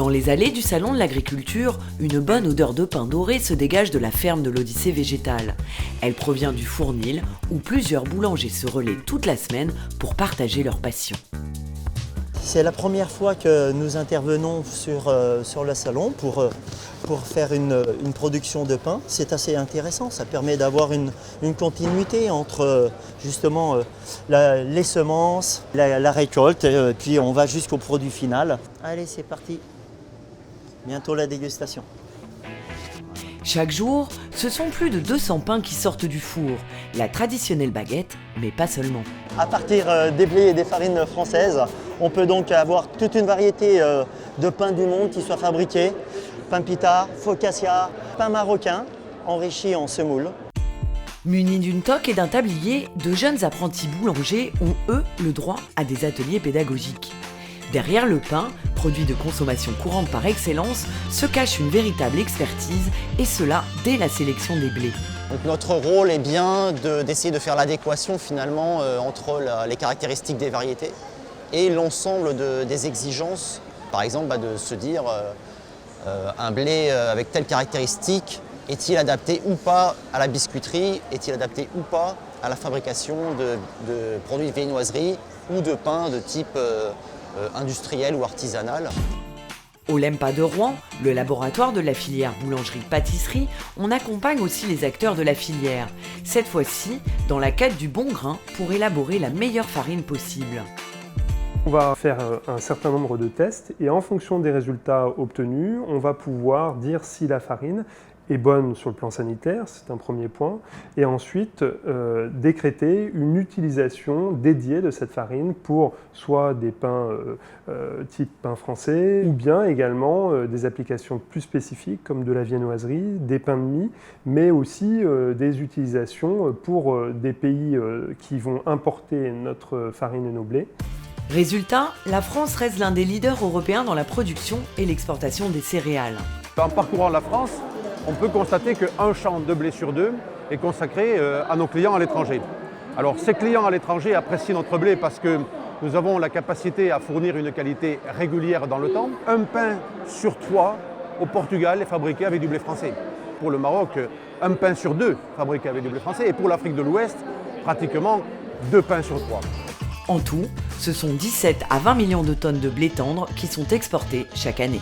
Dans les allées du salon de l'agriculture, une bonne odeur de pain doré se dégage de la ferme de l'Odyssée végétale. Elle provient du Fournil, où plusieurs boulangers se relaient toute la semaine pour partager leur passion. C'est la première fois que nous intervenons sur le salon pour faire une production de pain. C'est assez intéressant, ça permet d'avoir une continuité entre justement les semences, la récolte, puis on va jusqu'au produit final. Allez, c'est parti. Bientôt la dégustation. Chaque jour, ce sont plus de 200 pains qui sortent du four. La traditionnelle baguette, mais pas seulement. À partir des blés et des farines françaises, on peut donc avoir toute une variété de pains du monde qui soient fabriqués. Pain pita, focaccia, pain marocain, enrichi en semoule. Munis d'une toque et d'un tablier, de jeunes apprentis boulangers ont, eux, le droit à des ateliers pédagogiques. Derrière le pain, produit de consommation courante par excellence, se cache une véritable expertise, et cela dès la sélection des blés. Donc notre rôle est bien d'essayer de faire l'adéquation finalement entre les caractéristiques des variétés et l'ensemble des exigences. Par exemple, de se dire un blé avec telle caractéristique, est-il adapté ou pas à la biscuiterie, est-il adapté ou pas à la fabrication de produits de viennoiserie ou de pain de type industriel ou artisanal. Au LEMPA de Rouen, le laboratoire de la filière boulangerie-pâtisserie, on accompagne aussi les acteurs de la filière, cette fois-ci dans la quête du bon grain pour élaborer la meilleure farine possible. On va faire un certain nombre de tests et en fonction des résultats obtenus, on va pouvoir dire si la farine est bonne sur le plan sanitaire, c'est un premier point, et ensuite décréter une utilisation dédiée de cette farine pour soit des pains type pain français, ou bien également des applications plus spécifiques comme de la viennoiserie, des pains de mie, mais aussi des utilisations pour des pays qui vont importer notre farine et nos blés. Résultat, la France reste l'un des leaders européens dans la production et l'exportation des céréales. En parcourant la France, on peut constater qu'un champ de blé sur deux est consacré à nos clients à l'étranger. Alors ces clients à l'étranger apprécient notre blé parce que nous avons la capacité à fournir une qualité régulière dans le temps. Un pain sur trois au Portugal est fabriqué avec du blé français. Pour le Maroc, un pain sur deux fabriqué avec du blé français. Et pour l'Afrique de l'Ouest, pratiquement 2 pains sur 3. En tout, ce sont 17 à 20 millions de tonnes de blé tendre qui sont exportées chaque année.